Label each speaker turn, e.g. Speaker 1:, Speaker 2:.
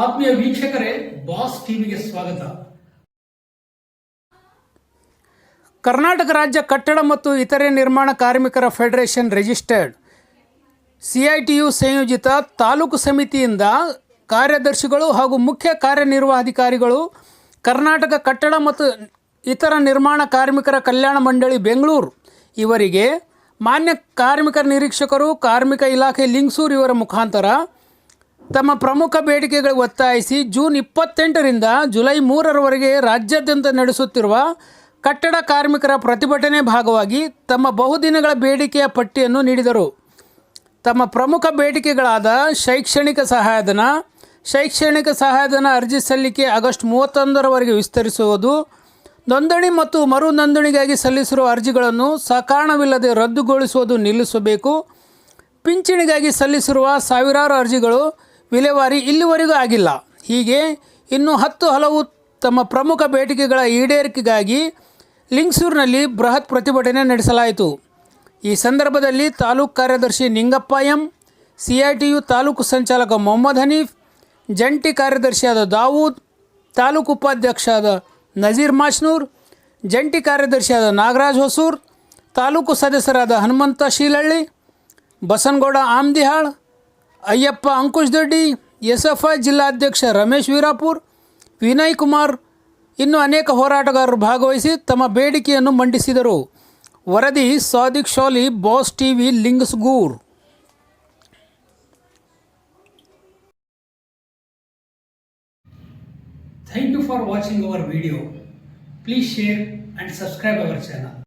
Speaker 1: ಆತ್ಮೀಯ ವೀಕ್ಷಕರೇ, ಬಾಸ್ ಟಿವಿಗೆ ಸ್ವಾಗತ.
Speaker 2: ಕರ್ನಾಟಕ ರಾಜ್ಯ ಕಟ್ಟಡ ಮತ್ತು ಇತರೆ ನಿರ್ಮಾಣ ಕಾರ್ಮಿಕರ ಫೆಡರೇಷನ್ ರಿಜಿಸ್ಟರ್ಡ್ CITU ಸಂಯೋಜಿತ ತಾಲೂಕು ಸಮಿತಿಯಿಂದ ಕಾರ್ಯದರ್ಶಿಗಳು ಹಾಗೂ ಮುಖ್ಯ ಕಾರ್ಯನಿರ್ವಹಣಾಧಿಕಾರಿಗಳು ಕರ್ನಾಟಕ ಕಟ್ಟಡ ಮತ್ತು ಇತರ ನಿರ್ಮಾಣ ಕಾರ್ಮಿಕರ ಕಲ್ಯಾಣ ಮಂಡಳಿ ಬೆಂಗಳೂರು ಇವರಿಗೆ ಮಾನ್ಯ ಕಾರ್ಮಿಕ ನಿರೀಕ್ಷಕರು ಕಾರ್ಮಿಕ ಇಲಾಖೆ ಲಿಂಗಸೂರು ಇವರ ಮುಖಾಂತರ ತಮ್ಮ ಪ್ರಮುಖ ಬೇಡಿಕೆಗಳಿಗೆ ಒತ್ತಾಯಿಸಿ ಜೂನ್ 28ರಿಂದ ಜುಲೈ 3ರವರೆಗೆ ರಾಜ್ಯಾದ್ಯಂತ ನಡೆಸುತ್ತಿರುವ ಕಟ್ಟಡ ಕಾರ್ಮಿಕರ ಪ್ರತಿಭಟನೆ ಭಾಗವಾಗಿ ತಮ್ಮ ಬಹುದಿನಗಳ ಬೇಡಿಕೆಯ ಪಟ್ಟಿಯನ್ನು ನೀಡಿದರು. ತಮ್ಮ ಪ್ರಮುಖ ಬೇಡಿಕೆಗಳಾದ ಶೈಕ್ಷಣಿಕ ಸಹಾಯಧನ ಅರ್ಜಿ ಸಲ್ಲಿಕೆ ಆಗಸ್ಟ್ 31ರವರೆಗೆ ವಿಸ್ತರಿಸುವುದು, ನೋಂದಣಿ ಮತ್ತು ಮರು ನೋಂದಣಿಗಾಗಿ ಸಲ್ಲಿಸಿರುವ ಅರ್ಜಿಗಳನ್ನು ಸಕಾರಣವಿಲ್ಲದೆ ರದ್ದುಗೊಳಿಸುವುದು ನಿಲ್ಲಿಸಬೇಕು, ಪಿಂಚಣಿಗಾಗಿ ಸಲ್ಲಿಸಿರುವ ಸಾವಿರಾರು ಅರ್ಜಿಗಳು ವಿಲೇವಾರಿ ಇಲ್ಲಿವರೆಗೂ ಆಗಿಲ್ಲ. ಹೀಗೆ ಇನ್ನೂ 10 ಹಲವು ತಮ್ಮ ಪ್ರಮುಖ ಬೇಡಿಕೆಗಳ ಈಡೇರಿಕೆಗಾಗಿ ಲಿಂಗಸೂರಿನಲ್ಲಿ ಬೃಹತ್ ಪ್ರತಿಭಟನೆ ನಡೆಸಲಾಯಿತು. ಈ ಸಂದರ್ಭದಲ್ಲಿ ತಾಲೂಕು ಕಾರ್ಯದರ್ಶಿ ನಿಂಗಪ್ಪ ಎಂ, CITU ತಾಲೂಕು ಸಂಚಾಲಕ ಮೊಹಮ್ಮದ್ ಹನೀಫ್, ಜಂಟಿ ಕಾರ್ಯದರ್ಶಿಯಾದ ದಾವೂದ್, ತಾಲೂಕು ಉಪಾಧ್ಯಕ್ಷರಾದ ನಜೀರ್ ಮಾಚ್ನೂರ್, ಜಂಟಿ ಕಾರ್ಯದರ್ಶಿಯಾದ ನಾಗರಾಜ್ ಹೊಸೂರ್, ತಾಲೂಕು ಸದಸ್ಯರಾದ ಹನುಮಂತ ಶೀಲಹಳ್ಳಿ, ಬಸನಗೌಡ ಆಮ್ದಿಹಾಳ್, ಅಯ್ಯಪ್ಪ ಅಂಕುಶ್ ದೊಡ್ಡಿ, SFI ಜಿಲ್ಲಾಧ್ಯಕ್ಷ ರಮೇಶ್ ವೀರಾಪುರ್, ವಿನಯ್ ಕುಮಾರ್ ಇನ್ನೂ ಅನೇಕ ಹೋರಾಟಗಾರರು ಭಾಗವಹಿಸಿ ತಮ್ಮ ಬೇಡಿಕೆಯನ್ನು ಮಂಡಿಸಿದರು. ವರದಿ ಸಾದಿಕ್ ಶಾಲಿ, boss TV, Lingasugur.
Speaker 1: Thank you for watching our video. Please share and subscribe our channel.